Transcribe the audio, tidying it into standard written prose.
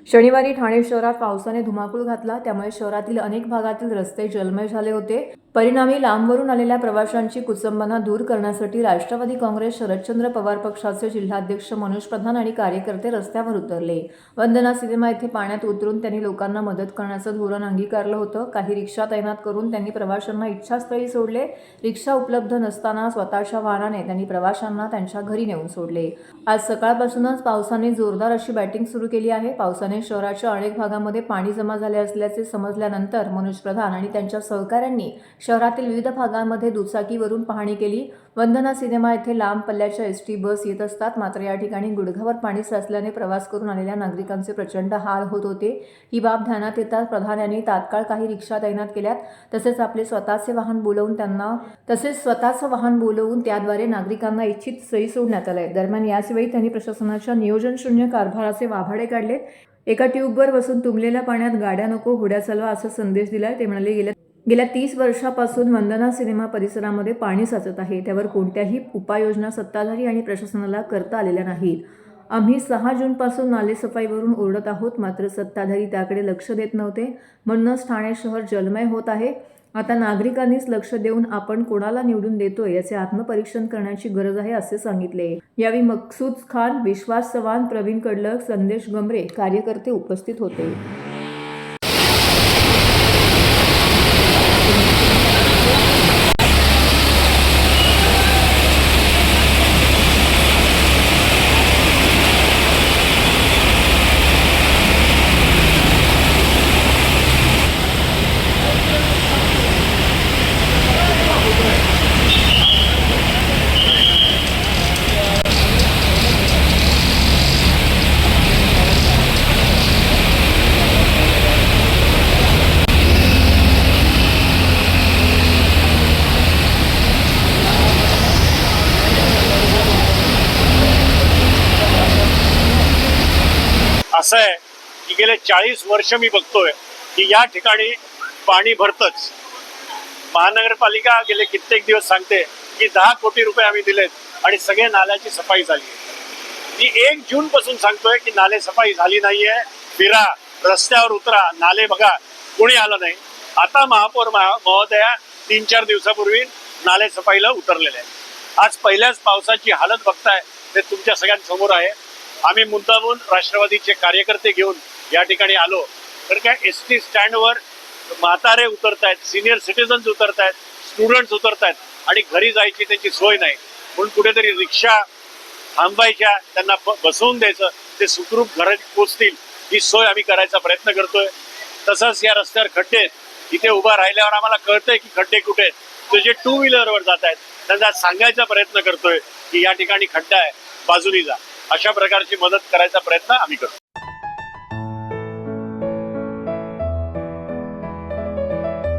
शनिवारी ठाणे शहरात पावसाने धुमाकूळ घातला, त्यामुळे शहरातील अनेक भागातील रस्ते जलमय झाले होते. परिणामी लांबवरून आलेल्या प्रवाशांची कुचंबना दूर करण्यासाठी राष्ट्रवादी काँग्रेस शरदचंद्र पवार पक्षाचे जिल्हाध्यक्ष मनोज प्रधान आणि कार्यकर्ते रस्त्यावर उतरले. वंदना सिनेमा येथे पाण्यात उतरून त्यांनी लोकांना मदत करण्याचं धोरण अंगीकारलं होतं. काही रिक्षा तैनात करून त्यांनी प्रवाशांना इच्छास्थळी सोडले. रिक्षा उपलब्ध नसताना स्वतःच्या वाहनाने त्यांनी प्रवाशांना त्यांच्या घरी नेऊन सोडले. आज सकाळपासूनच पावसाने जोरदार अशी बॅटिंग सुरू केली आहे. पावसाने शहराच्या अनेक भागांमध्ये पाणी जमा झाले असल्याचे समजल्यानंतर मनोज प्रधान आणि त्यांच्या सहकाऱ्यांनी शहरातील विविध भागांमध्ये दुचाकीवरून पाहणी केली. वंदना सिनेमा येथे लांब पल्ल्याच्या एसटी बस येत असतात, मात्र या ठिकाणी गुडघावर पाणी साचल्याने प्रवास करून आलेल्या नागरिकांचे प्रचंड हाल होत होते. ही बाब ध्यानात येताच प्रधान यांनी तात्काळ काही रिक्षा तैनात केल्यात. तसेच आपले स्वतःचे वाहन बोलवून त्याद्वारे नागरिकांना इच्छित स्थळी सोडण्यात आले. दरम्यान याचवेळी त्यांनी प्रशासनाच्या नियोजन शून्य कारभाराचे वाभाडे काढलेत. एका ट्यूबवर बसून तुंबलेल्या पाण्यात गाड्या नको होड्या चालवा असा संदेश दिलाय. ते म्हणाले, गेल्या 30 वर्षापासून वंदना सिनेमा परिसरामध्ये पाणी साचत आहे. त्यावर कोणत्याही उपाययोजना सत्ताधारी आणि प्रशासनाला करता आलेल्या नाहीत. आम्ही 6 जूनपासून नालेसफाईवरून ओरडत आहोत, मात्र सत्ताधारी त्याकडे लक्ष देत नव्हते. म्हणूनच ठाणे शहर जलमय होत आहे. आता नागरिकांनीच लक्ष देऊन आपण कोणाला निवडून देतोय याचे आत्मपरीक्षण करण्याची गरज आहे, असे सांगितले. यावेळी मकसूद खान, विश्वास चव्हाण, प्रवीण कडलक, संदेश गमरे कार्यकर्ते उपस्थित होते. असं आहे की गेले 40 वर्ष मी बघतोय की या ठिकाणी पाणी भरतच. महानगरपालिका गेले कित्येक दिवस सांगते की 10 कोटी रुपये आम्ही दिलेत आणि सगळे नाल्याची सफाई झाली. मी 1 जून पासून सांगतोय की नाले सफाई झाली नाहीये, फिरा, रस्त्यावर उतरा, नाले बघा, कोणी आलं नाही. आता महापौर महोदया 3-4 दिवसापूर्वी नाले सफाईला उतरलेले आहेत. आज पहिल्याच पावसाची हालत बघताय ते तुमच्या सगळ्यांसमोर आहे. आम्ही मुद्दामून राष्ट्रवादीचे कार्यकर्ते घेऊन या ठिकाणी आलो, तर काय एसटी स्टँडवर म्हातारे उतरतायत, सिनियर सिटीजन्स उतरतायत, स्टुडंट्स उतरतायत आणि घरी जायची त्यांची सोय नाही. म्हणून कुठेतरी रिक्षा थांबायच्या, त्यांना बसवून द्यायचं, ते सुखरूप घरी पोचतील ही सोय आम्ही करायचा प्रयत्न करतोय. तसंच या रस्त्यावर खड्डे आहेत, इथे उभा राहिल्यावर आम्हाला कळतंय की खड्डे कुठे आहेत. ते जे 2 व्हीलरवर जात आहेत त्यांना सांगायचा प्रयत्न करतोय की या ठिकाणी खड्डा आहे, बाजूनी जा. अशा प्रकारची मदत करायचा प्रयत्न आम्ही करतो.